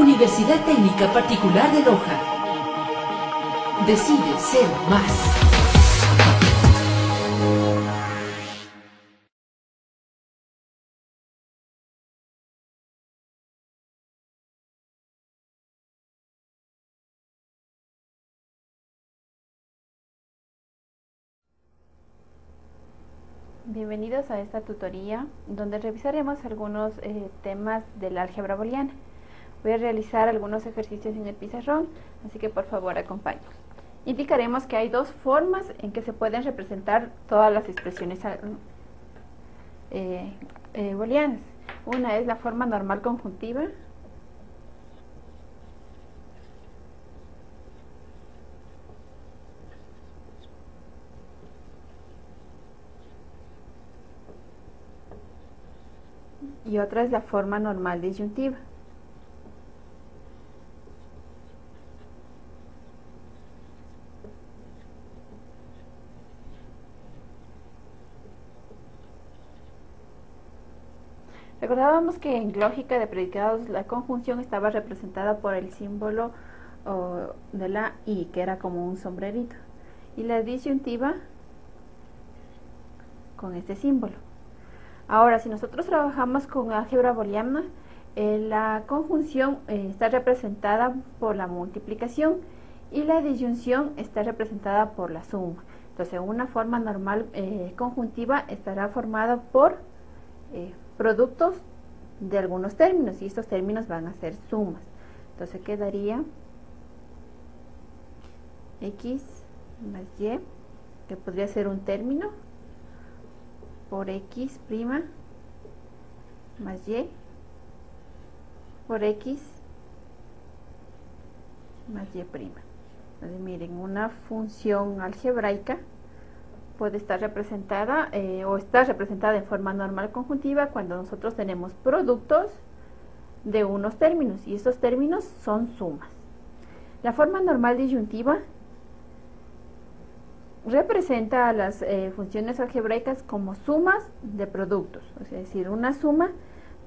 Universidad Técnica Particular de Loja. Decide ser más. Bienvenidos a esta tutoría donde revisaremos algunos temas de la álgebra booleana. Voy a realizar algunos ejercicios en el pizarrón, así que por favor acompáñenme. Indicaremos que hay dos formas en que se pueden representar todas las expresiones booleanas. Una es la forma normal conjuntiva. Y otra es la forma normal disyuntiva. Recordábamos que en lógica de predicados la conjunción estaba representada por el símbolo de la i, que era como un sombrerito, y la disyuntiva con este símbolo. Ahora, si nosotros trabajamos con álgebra booleana, la conjunción está representada por la multiplicación y la disyunción está representada por la suma. Entonces, una forma normal conjuntiva estará formada por productos de algunos términos, y estos términos van a ser sumas. Entonces quedaría x más y, que podría ser un término, por x' más y por x más y'. Entonces miren, una función algebraica puede estar representada o está representada en forma normal conjuntiva cuando nosotros tenemos productos de unos términos, y estos términos son sumas. La forma normal disyuntiva representa a las funciones algebraicas como sumas de productos, es decir, una suma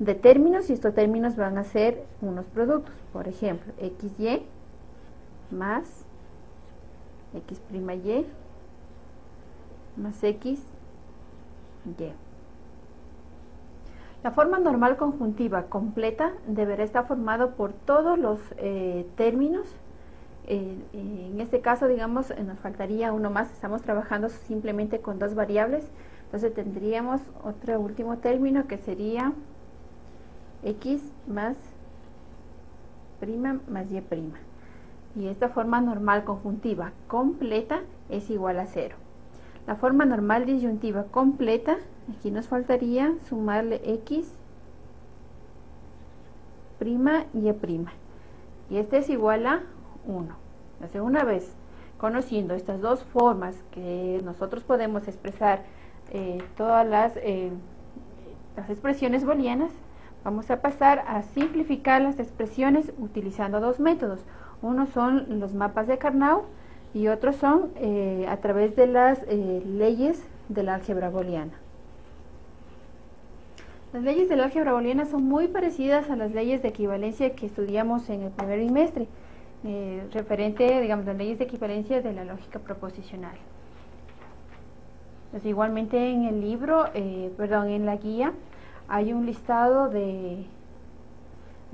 de términos, y estos términos van a ser unos productos. Por ejemplo, xy más x'y más x, y. La forma normal conjuntiva completa deberá estar formado por todos los términos. En este caso, digamos, nos faltaría uno más. Estamos trabajando simplemente con dos variables. Entonces tendríamos otro último término que sería x más prima más y'. Y esta forma normal conjuntiva completa es igual a 0. La forma normal disyuntiva completa, aquí nos faltaría sumarle x prima y y'. Y este es igual a 1. Entonces, una vez conociendo estas dos formas que nosotros podemos expresar todas las expresiones booleanas, vamos a pasar a simplificar las expresiones utilizando dos métodos. Uno son los mapas de Carnot y otros son a través de las leyes de la álgebra booleana. Las leyes de la álgebra booleana son muy parecidas a las leyes de equivalencia que estudiamos en el primer bimestre, referente, digamos, a las leyes de equivalencia de la lógica proposicional. Entonces, igualmente en el libro, en la guía, hay un listado de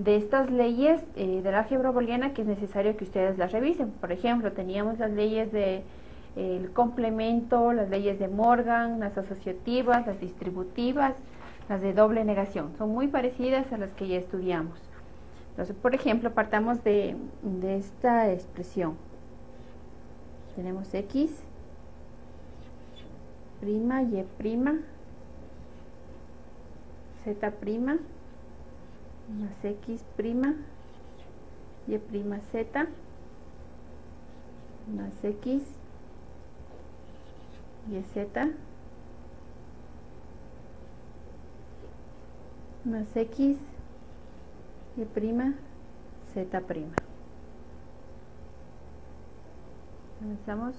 estas leyes de la álgebra booleana que es necesario que ustedes las revisen. Por ejemplo, teníamos las leyes de el complemento, las leyes de Morgan, las asociativas, las distributivas, las de doble negación. Son muy parecidas a las que ya estudiamos. Entonces, por ejemplo, partamos de esta expresión. Tenemos x prima y prima z prima más x prima y prima z más x y z más x y prima z prima. Avanzamos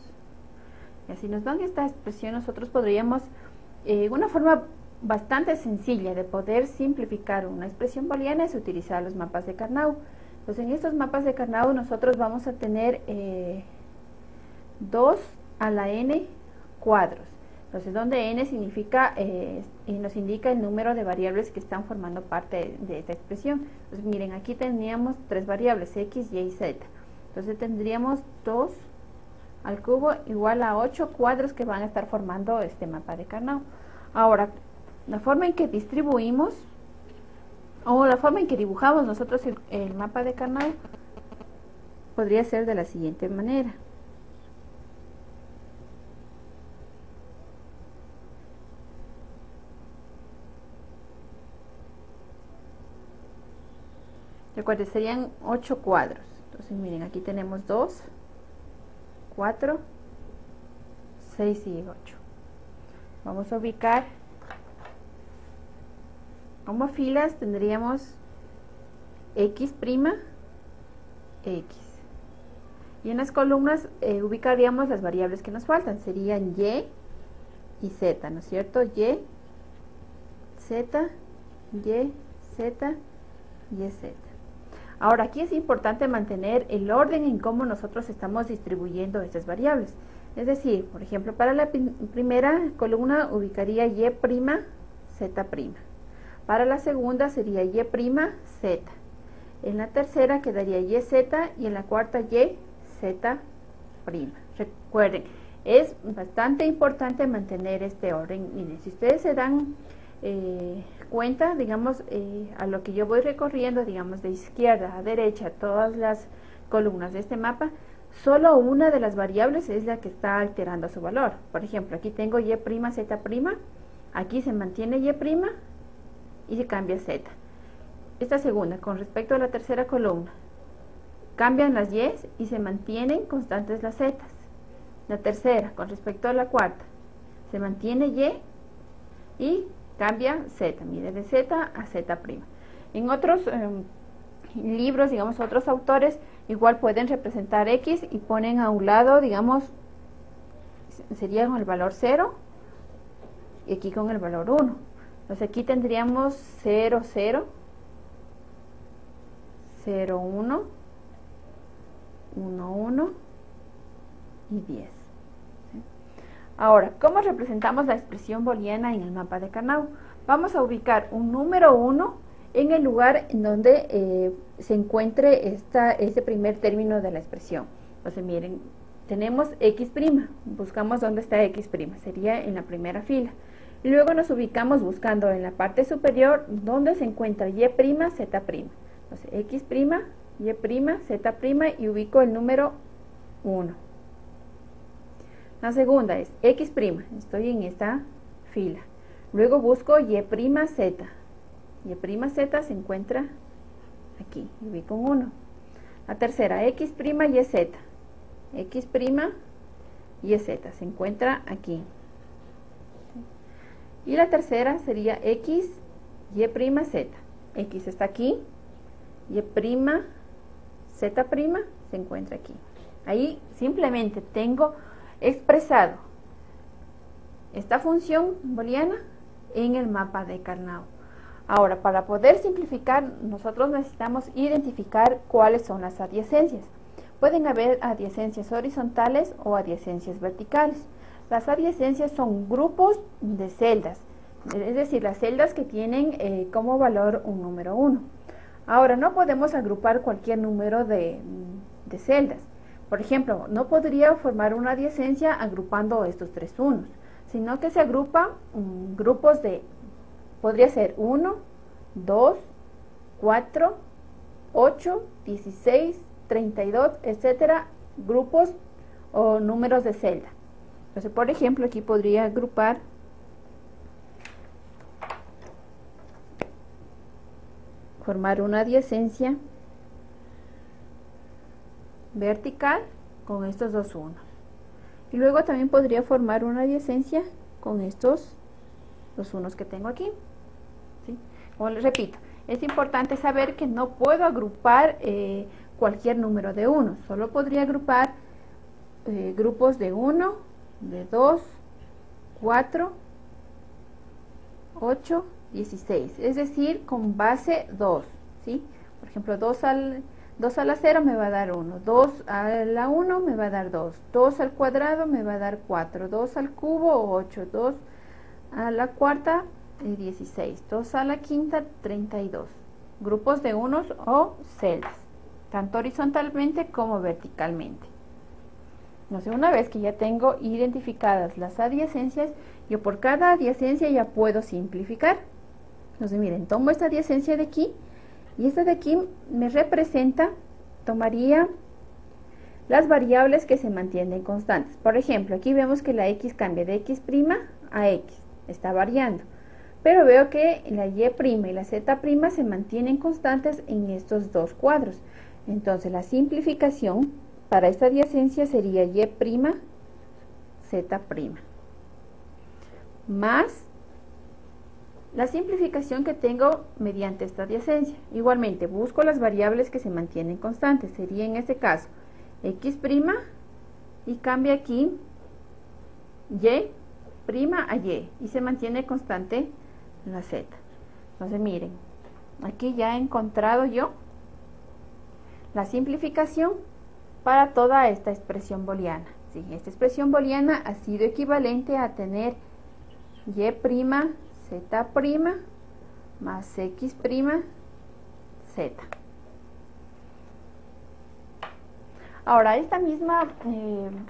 y así nos dan esta expresión. Nosotros podríamos una forma bastante sencilla de poder simplificar una expresión booleana es utilizar los mapas de Carnot. Pues en estos mapas de Karnaugh nosotros vamos a tener 2 a la n cuadros. Entonces, donde n significa y nos indica el número de variables que están formando parte de esta expresión. Entonces, miren, aquí teníamos 3 variables, x, y, z. Entonces, tendríamos 2 al cubo igual a 8 cuadros que van a estar formando este mapa de Karnaugh. Ahora, la forma en que distribuimos, o la forma en que dibujamos nosotros el mapa de Karnaugh, podría ser de la siguiente manera. Recuerden, serían 8 cuadros. Entonces, miren, aquí tenemos 2, 4, 6 y 8. Vamos a ubicar como filas, tendríamos x', x. Y en las columnas ubicaríamos las variables que nos faltan. Serían y z, ¿no es cierto? Y, z, y, z, y z. Ahora, aquí es importante mantener el orden en cómo nosotros estamos distribuyendo estas variables. Es decir, por ejemplo, para la primera columna ubicaría y', z'. Para la segunda sería y', z. En la tercera quedaría y, z, y en la cuarta y, z'. Recuerden, es bastante importante mantener este orden. Miren, si ustedes se dan cuenta, digamos, a lo que yo voy recorriendo, digamos, de izquierda a derecha, todas las columnas de este mapa, solo una de las variables es la que está alterando su valor. Por ejemplo, aquí tengo y', z', aquí se mantiene y' y se cambia z. Esta segunda, con respecto a la tercera columna, cambian las y's y se mantienen constantes las z's. La tercera, con respecto a la cuarta, se mantiene y cambia z, mire, de z a z'. En otros libros, digamos, otros autores, igual pueden representar x y ponen a un lado, digamos, sería con el valor 0 y aquí con el valor 1. Entonces aquí tendríamos 0, 0, 0, 1, 1, 1 y 10. Ahora, ¿cómo representamos la expresión booleana en el mapa de Karnaugh? Vamos a ubicar un número 1 en el lugar en donde se encuentre este primer término de la expresión. Entonces, miren, tenemos x', buscamos dónde está x', sería en la primera fila. Y luego nos ubicamos buscando en la parte superior donde se encuentra y', z'. Entonces, x', y', z' y ubico el número 1. La segunda es x', estoy en esta fila. Luego busco y', z. Y' se encuentra aquí, ubico un 1. La tercera, x', y z. X', y z se encuentra aquí. Y la tercera sería x, y', z. X está aquí, y', z' se encuentra aquí. Ahí simplemente tengo expresado esta función booleana en el mapa de Karnaugh. Ahora, para poder simplificar, nosotros necesitamos identificar cuáles son las adyacencias. Pueden haber adyacencias horizontales o adyacencias verticales. Las adyacencias son grupos de celdas, es decir, las celdas que tienen como valor un número 1. Ahora, no podemos agrupar cualquier número de celdas. Por ejemplo, no podría formar una adyacencia agrupando estos 3 unos, sino que se agrupa grupos de, podría ser 1, 2, 4, 8, 16, 32, etcétera, grupos o números de celda. Entonces, por ejemplo, aquí podría agrupar formar una adyacencia vertical con estos 2 unos. Y luego también podría formar una adyacencia con estos 2 unos que tengo aquí. ¿Sí? Como les repito, es importante saber que no puedo agrupar cualquier número de unos. Solo podría agrupar grupos de 1, de 2, 4, 8, 16. Es decir, con base 2. ¿Sí? Por ejemplo, 2 2 a la 0 me va a dar 1, 2 a la 1 me va a dar 2, 2 al cuadrado me va a dar 4, 2 al cubo 8, 2 a la cuarta 16, 2 a la quinta 32. Grupos de unos o celdas, tanto horizontalmente como verticalmente. Entonces, una vez que ya tengo identificadas las adyacencias, yo por cada adyacencia ya puedo simplificar. Entonces, miren, tomo esta adyacencia de aquí y esta de aquí me representa, tomaría las variables que se mantienen constantes. Por ejemplo, aquí vemos que la x cambia de x' a x, está variando. Pero veo que la y' y la z' se mantienen constantes en estos dos cuadros. Entonces, la simplificación para esta adyacencia sería y', z', más la simplificación que tengo mediante esta adyacencia. Igualmente, busco las variables que se mantienen constantes. Sería en este caso x' y cambia aquí y' a y y se mantiene constante la z. Entonces, miren, aquí ya he encontrado yo la simplificación para toda esta expresión booleana. Sí, esta expresión booleana ha sido equivalente a tener y', z' más x', z. Ahora, esta misma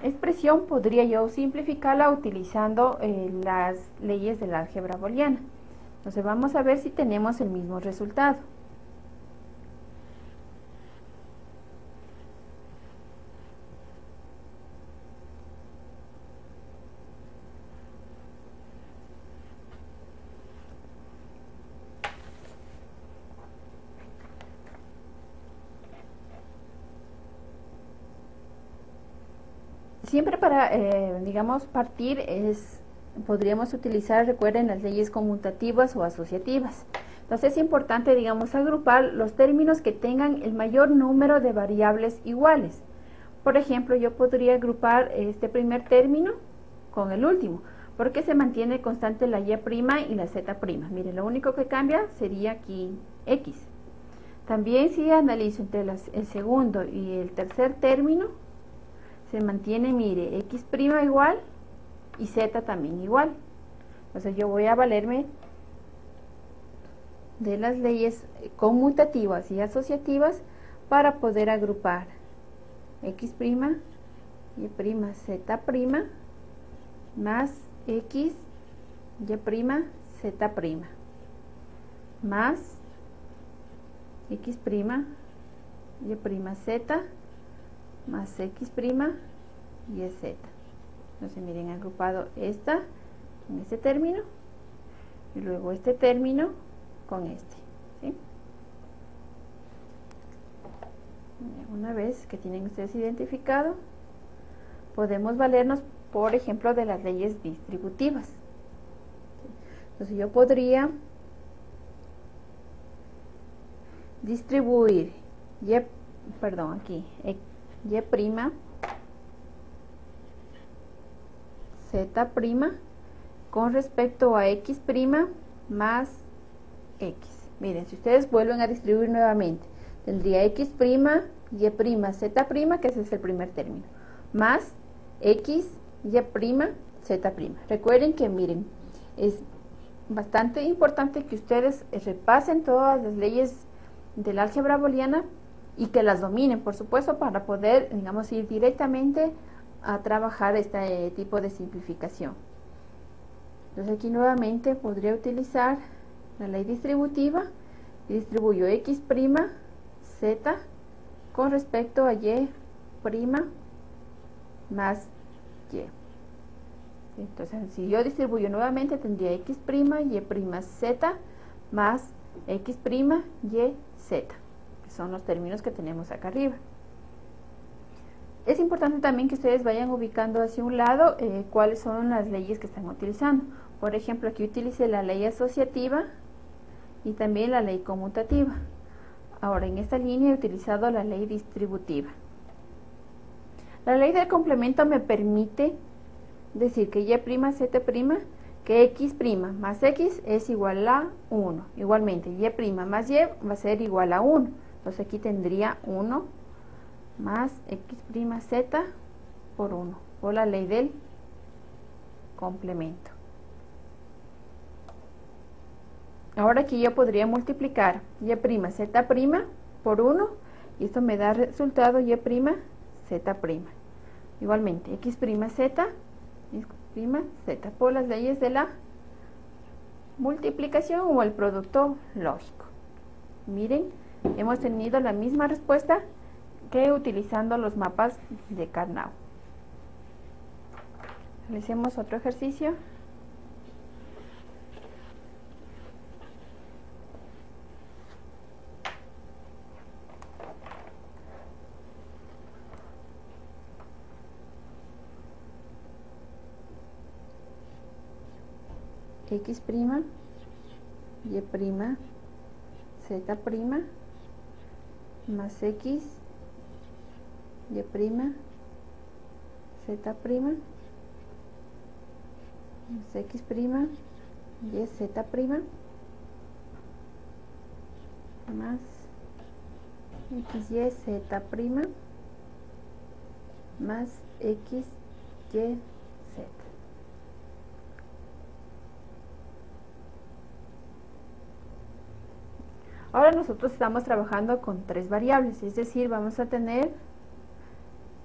expresión podría yo simplificarla utilizando las leyes del álgebra booleana. Entonces, vamos a ver si tenemos el mismo resultado. Siempre para, digamos, partir podríamos utilizar, recuerden, las leyes conmutativas o asociativas. Entonces es importante, digamos, agrupar los términos que tengan el mayor número de variables iguales. Por ejemplo, yo podría agrupar este primer término con el último, porque se mantiene constante la y' y la z'. Miren, lo único que cambia sería aquí x. También si analizo entre el segundo y el tercer término, se mantiene, mire, x' igual y z también igual. Entonces yo voy a valerme de las leyes conmutativas y asociativas para poder agrupar x', y', z' más x, y', z' más x', y', z más x', y z. Entonces, miren, he agrupado esta en este término y luego este término con este, ¿sí? Una vez que tienen ustedes identificado, podemos valernos, por ejemplo, de las leyes distributivas. Entonces, yo podría distribuir y', z' con respecto a x' más x. Miren, si ustedes vuelven a distribuir nuevamente, tendría x', y', z', que ese es el primer término, más x, y', z'. Recuerden que, miren, es bastante importante que ustedes repasen todas las leyes del álgebra booleana y que las dominen, por supuesto, para poder, digamos, ir directamente a trabajar este tipo de simplificación. Entonces aquí nuevamente podría utilizar la ley distributiva y distribuyo x', z con respecto a y' más y. Entonces si yo distribuyo nuevamente tendría x', y', z más x', y, z, que son los términos que tenemos acá arriba. Es importante también que ustedes vayan ubicando hacia un lado cuáles son las leyes que están utilizando. Por ejemplo, aquí utilicé la ley asociativa y también la ley conmutativa. Ahora, en esta línea he utilizado la ley distributiva. La ley del complemento me permite decir que y', z', que x' más x es igual a 1. Igualmente, y' más y va a ser igual a 1. Entonces aquí tendría 1 más x' z por 1, por la ley del complemento. Ahora aquí yo podría multiplicar y' z' por 1 y esto me da resultado y' z'. Igualmente x' z, z por las leyes de la multiplicación o el producto lógico. Miren, hemos tenido la misma respuesta que utilizando los mapas de Karnaugh. Realicemos otro ejercicio. X', y' z' más x, y' z' más x', y z' más x, y z' más x, y z. Ahora nosotros estamos trabajando con 3 variables, es decir, vamos a tener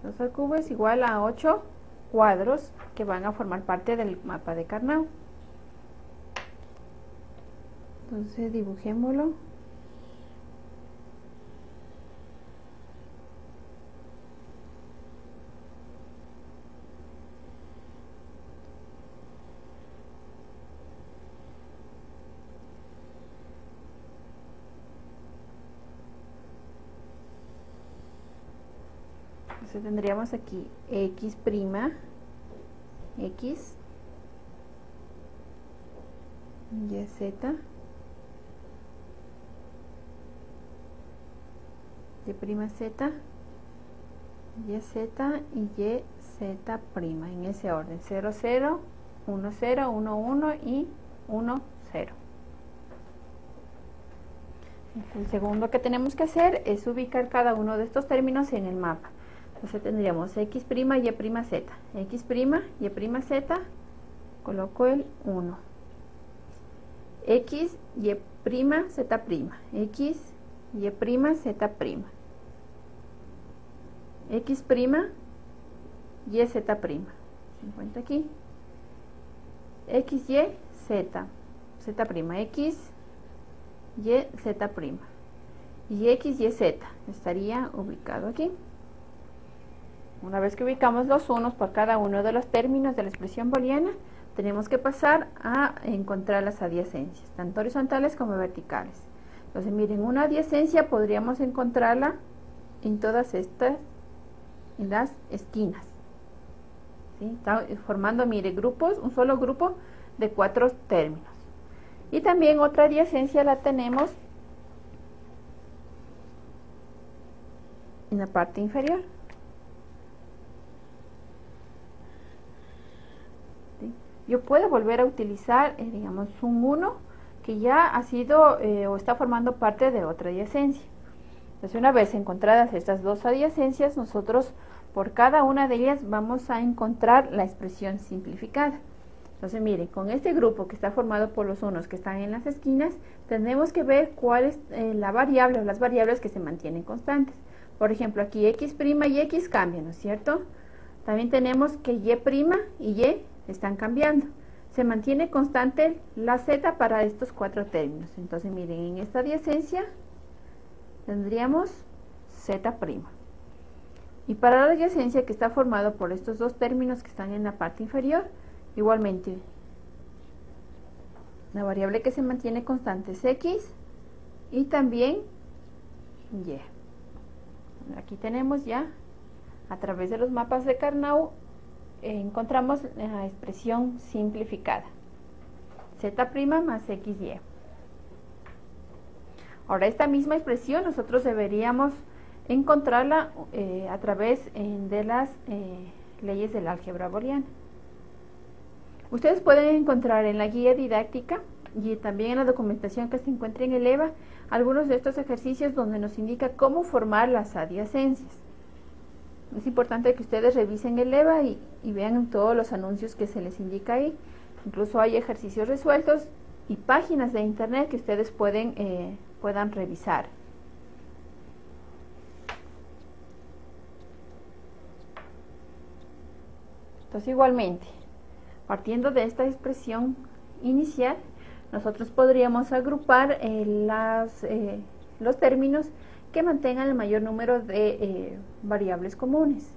2 al cubo es igual a 8 cuadros que van a formar parte del mapa de Karnaugh. Entonces dibujémoslo. Entonces tendríamos aquí x', x, y z, y z, y z y y z' en ese orden: 0, 0, 1, 0, 1, 1 y 1, 0. El segundo que tenemos que hacer es ubicar cada uno de estos términos en el mapa. Entonces tendríamos x', y' z, x', y' z, coloco el 1, x, y' z', x, y' z', x', y z', 50 aquí, x, y, z, z', x, y, z', y x, y, z, estaría ubicado aquí. Una vez que ubicamos los unos por cada uno de los términos de la expresión booleana, tenemos que pasar a encontrar las adyacencias, tanto horizontales como verticales. Entonces, miren, una adyacencia podríamos encontrarla en todas estas, en las esquinas. ¿Sí? Está formando, mire, grupos, un solo grupo de 4 términos. Y también otra adyacencia la tenemos en la parte inferior. Yo puedo volver a utilizar, digamos, un 1 que ya ha sido o está formando parte de otra adyacencia. Entonces, una vez encontradas estas dos adyacencias, nosotros por cada una de ellas vamos a encontrar la expresión simplificada. Entonces, miren, con este grupo que está formado por los unos que están en las esquinas, tenemos que ver cuál es la variable o las variables que se mantienen constantes. Por ejemplo, aquí x' y x cambian, ¿no es cierto? También tenemos que y' y y están cambiando. Se mantiene constante la z para estos 4 términos. Entonces, miren, en esta adyacencia tendríamos z'. Y para la adyacencia que está formado por estos 2 términos que están en la parte inferior, igualmente, la variable que se mantiene constante es x y también y. Aquí tenemos ya, a través de los mapas de Karnaugh, encontramos la expresión simplificada, z' más xy. Ahora, esta misma expresión nosotros deberíamos encontrarla a través de las leyes del álgebra booleana. Ustedes pueden encontrar en la guía didáctica y también en la documentación que se encuentra en el EVA, algunos de estos ejercicios donde nos indica cómo formar las adyacencias. Es importante que ustedes revisen el EVA y vean todos los anuncios que se les indica ahí. Incluso hay ejercicios resueltos y páginas de internet que ustedes puedan revisar. Entonces, igualmente, partiendo de esta expresión inicial, nosotros podríamos agrupar los términos que mantengan el mayor número de variables comunes.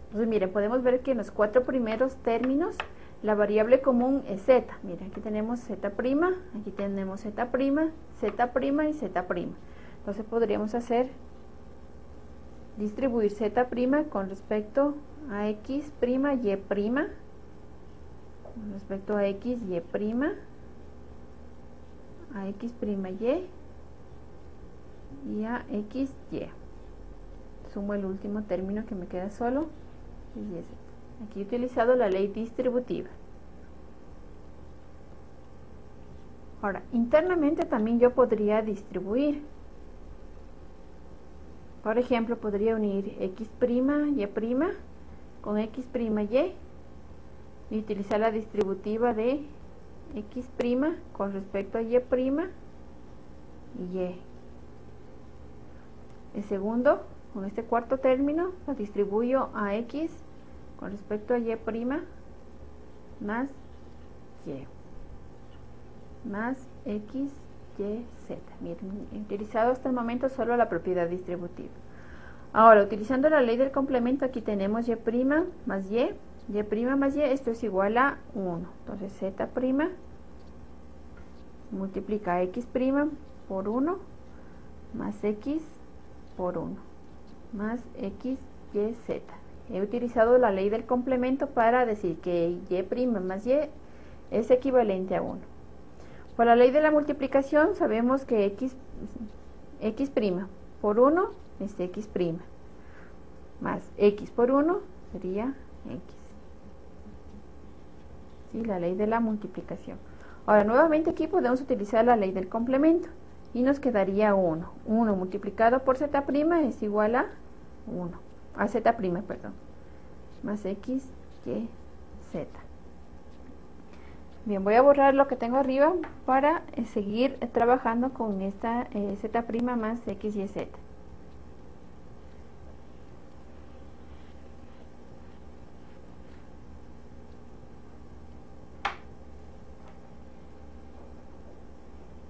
Entonces, miren, podemos ver que en los 4 primeros términos la variable común es z. Miren, aquí tenemos z', aquí tenemos z', z' y z'. Entonces podríamos distribuir z' con respecto a x', y', con respecto a x, y', a x', y a x, y. Sumo el último término que me queda solo. Aquí he utilizado la ley distributiva. Ahora, internamente también yo podría distribuir. Por ejemplo, podría unir x', y' con x', y utilizar la distributiva de x' con respecto a y', y y. El segundo, con este cuarto término, lo distribuyo a x con respecto a y' más y más x, y, z. Miren, he utilizado hasta el momento solo la propiedad distributiva. Ahora, utilizando la ley del complemento, aquí tenemos y' más y más y, esto es igual a 1. Entonces z' multiplica x' por 1 más x por 1 más x, y, z. He utilizado la ley del complemento para decir que y' más y es equivalente a 1. Por la ley de la multiplicación sabemos que x' por 1 es x' más x por 1 sería x. ¿Sí? La ley de la multiplicación. Ahora, nuevamente aquí podemos utilizar la ley del complemento y nos quedaría 1. 1 multiplicado por z' es igual a 1. A z', perdón. Más x, y, z. Bien, voy a borrar lo que tengo arriba para seguir trabajando con esta z' más x, y, z.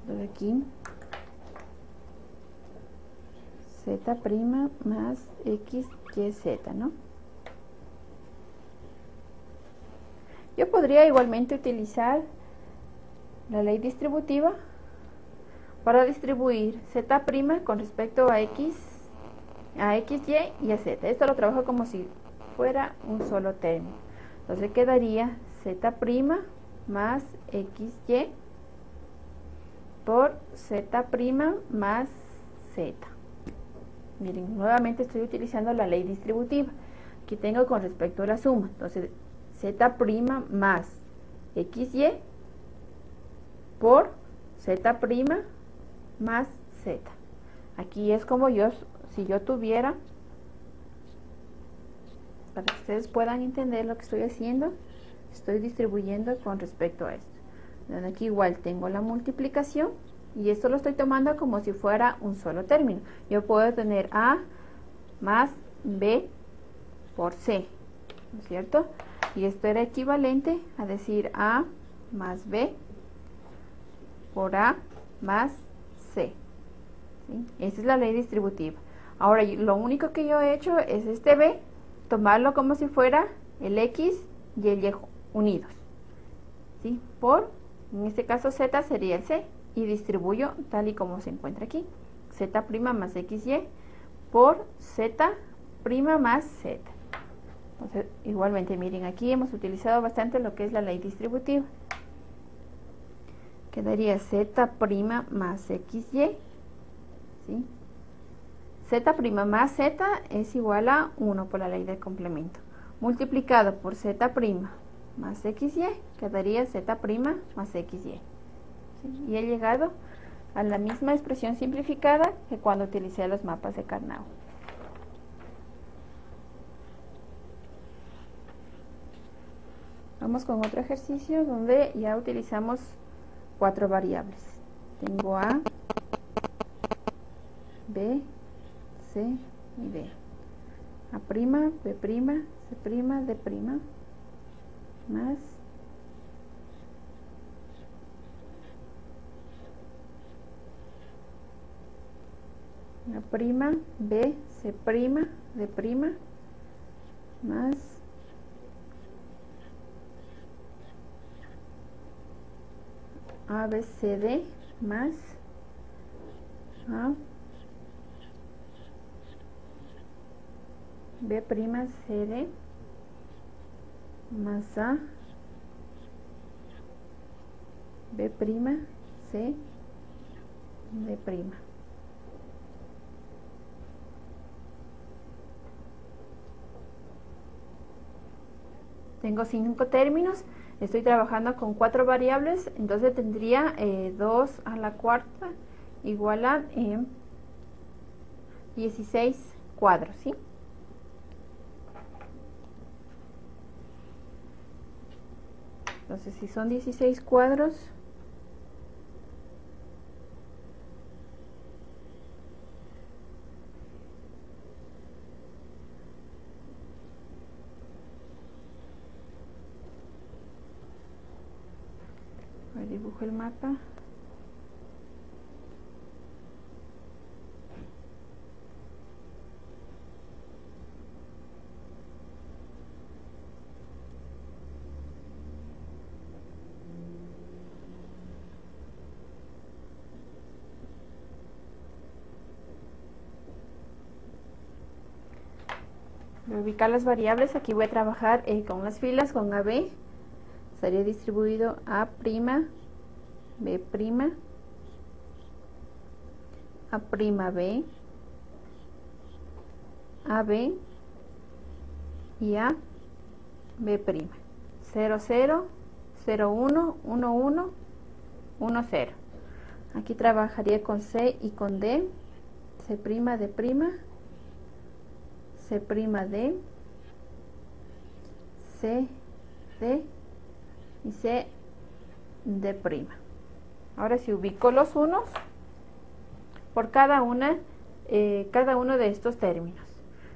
Entonces aquí z' más x, y, z, ¿no? Yo podría igualmente utilizar la ley distributiva para distribuir z' con respecto a x, y a z. Esto lo trabajo como si fuera un solo término. Entonces quedaría z' más x, y por z' más z. Miren, nuevamente estoy utilizando la ley distributiva. Aquí tengo con respecto a la suma. Entonces, z' más x, y por z' más z. Aquí es como si yo tuviera, para que ustedes puedan entender lo que estoy haciendo, estoy distribuyendo con respecto a esto. Aquí igual tengo la multiplicación y esto lo estoy tomando como si fuera un solo término. Yo puedo tener a más b por c, ¿no es cierto? Y esto era equivalente a decir a más b por a más c. ¿Sí? Esa es la ley distributiva. Ahora, lo único que yo he hecho es este b, tomarlo como si fuera el x y el y unidos. ¿Sí? Por, en este caso z sería el c, y distribuyo tal y como se encuentra aquí. Z' más xy por z' más z. Entonces, igualmente, miren, aquí hemos utilizado bastante lo que es la ley distributiva. Quedaría z' más xy, ¿sí? Z' más z es igual a 1 por la ley del complemento, multiplicado por z' más XY, quedaría Z' más XY. ¿Sí? Y he llegado a la misma expresión simplificada que cuando utilicé los mapas de Karnaugh. Vamos con otro ejercicio donde ya utilizamos 4 variables. Tengo A, B, C y D. A', B', C', D', más A', B, C', D', más A, B, C, D, más A, B', C, D, más A, B', C, D'. Tengo 5 términos, estoy trabajando con 4 variables, entonces tendría 2 a la cuarta igual a 16 cuadros, ¿sí? Entonces, si son 16 cuadros, dibujo el mapa. Voy a ubicar las variables. Aquí voy a trabajar con las filas, con AB. Estaría distribuido A', B', A', AB y A, B'. 0, 0, 0, 1, 1, 1, 1, 0. Aquí trabajaría con C y con D. C', D', C', D, C, D y C, D'. Ahora si ubico los unos por cada uno de estos términos.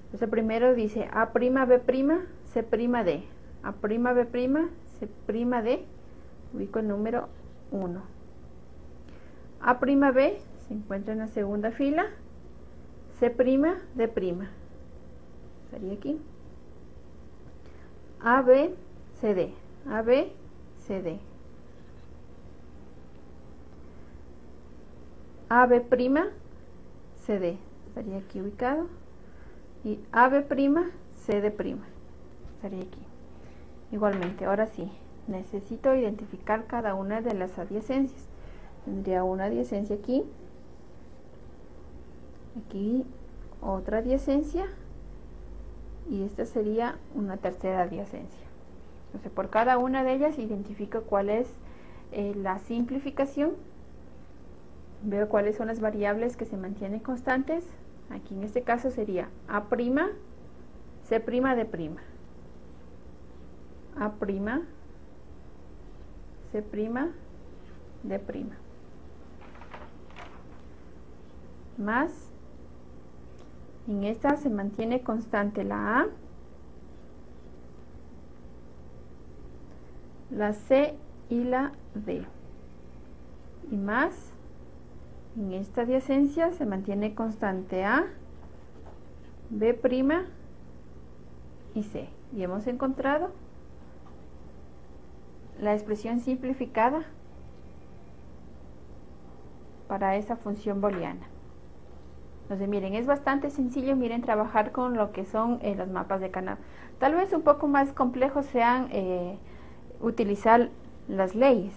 Entonces primero dice A', B', C', D. A', B', C', D. Ubico el número 1. A', B se encuentra en la segunda fila. C', D'. Estaría aquí. A, B, C, D. A, B, C, D. A, B', C, D. Estaría aquí ubicado. Y A, B', C, D'. Estaría aquí. Igualmente, ahora sí, necesito identificar cada una de las adyacencias. Tendría una adyacencia aquí. Aquí otra adyacencia. Y esta sería una tercera adyacencia. Entonces por cada una de ellas identifico cuál es la simplificación, veo cuáles son las variables que se mantienen constantes. Aquí en este caso sería A', C', D', A', C', D', más. En esta se mantiene constante la A, la C y la D. Y más, en esta adyacencia se mantiene constante A, B' y C. Y hemos encontrado la expresión simplificada para esa función booleana. Entonces miren, es bastante sencillo, miren, trabajar con lo que son los mapas de Karnaugh. Tal vez un poco más complejos sean utilizar las leyes,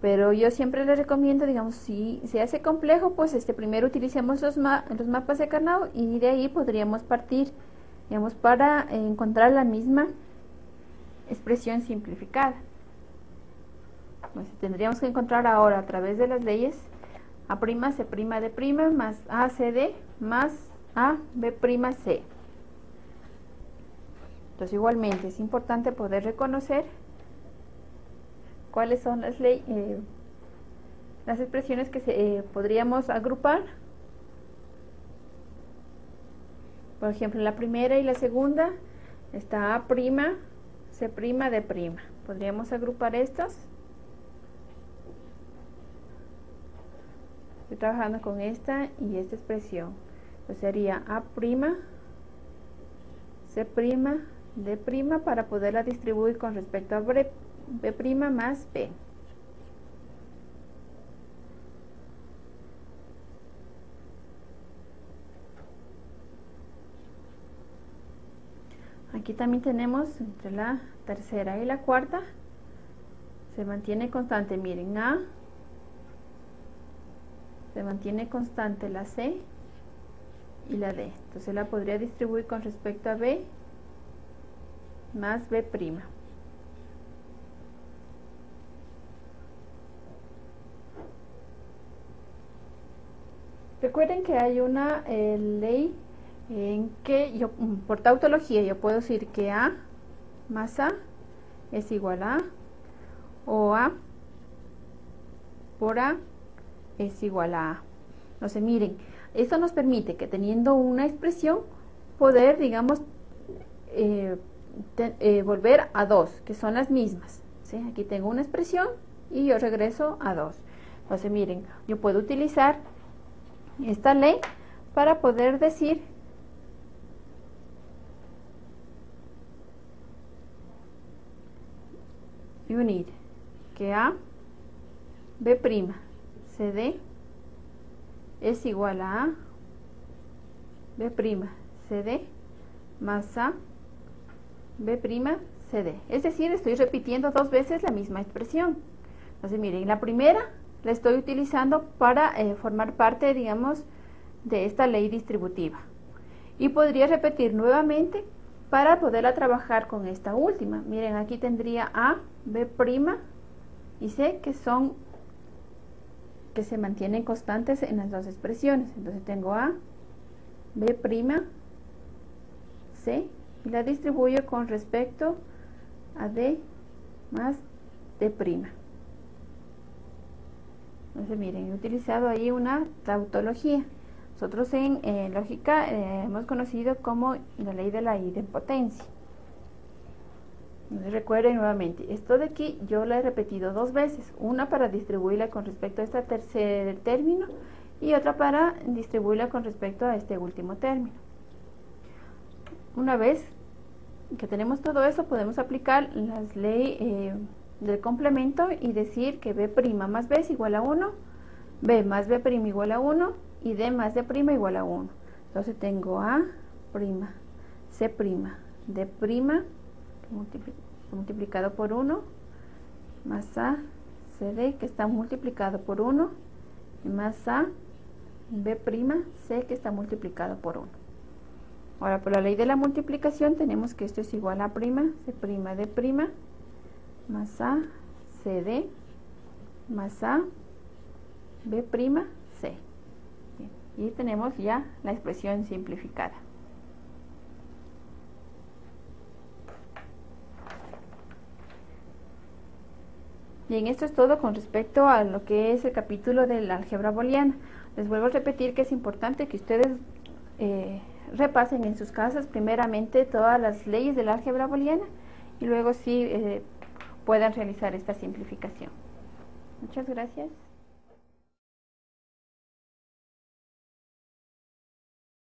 pero yo siempre les recomiendo, digamos, si se hace complejo, pues primero utilicemos los mapas de Karnaugh y de ahí podríamos partir, digamos, para encontrar la misma expresión simplificada. Entonces tendríamos que encontrar ahora a través de las leyes A' C'D' más ACD más AB', Entonces igualmente es importante poder reconocer cuáles son las expresiones que podríamos agrupar. Por ejemplo, la primera y la segunda está A', C'D'. Podríamos agrupar estos. Estoy trabajando con esta y esta expresión. Entonces sería A', C'D' para poderla distribuir con respecto a B' más B. Aquí también tenemos entre la tercera y la cuarta, se mantiene constante, miren, A, se mantiene constante la C y la D, entonces la podría distribuir con respecto a B más B'. Recuerden que hay una ley en que por tautología yo puedo decir que A más A es igual a o A por A es igual a A. Entonces miren, esto nos permite que teniendo una expresión poder, digamos, volver a dos, que son las mismas, ¿sí? Aquí tengo una expresión y yo regreso a dos. Entonces miren, yo puedo utilizar esta ley para poder decir y unir que A, B', CD es igual a B', CD más A, B', CD. Es decir, estoy repitiendo dos veces la misma expresión. Entonces miren, la primera la estoy utilizando para formar parte, digamos, de esta ley distributiva. Y podría repetir nuevamente para poderla trabajar con esta última. Miren, aquí tendría A, B' y C que se mantienen constantes en las dos expresiones. Entonces tengo A, B', C y la distribuyo con respecto a D más D'. Entonces miren, he utilizado ahí una tautología. Nosotros en lógica hemos conocido como la ley de la idempotencia. Entonces recuerden nuevamente, esto de aquí yo la he repetido dos veces, una para distribuirla con respecto a este tercer término y otra para distribuirla con respecto a este último término. Una vez que tenemos todo eso, podemos aplicar las leyes del complemento y decir que B' más B es igual a 1, B más B' igual a 1 y D más D' igual a 1. Entonces tengo A', C', D' multiplicado por 1 más A, CD que está multiplicado por 1 y más A, B', C que está multiplicado por 1. Ahora por la ley de la multiplicación tenemos que esto es igual a C', D' más A, CD más A, B', C. Bien, y tenemos ya la expresión simplificada. Bien, esto es todo con respecto a lo que es el capítulo de la álgebra booleana. Les vuelvo a repetir que es importante que ustedes repasen en sus casas primeramente todas las leyes de la álgebra booleana y luego sí puedan realizar esta simplificación. Muchas gracias.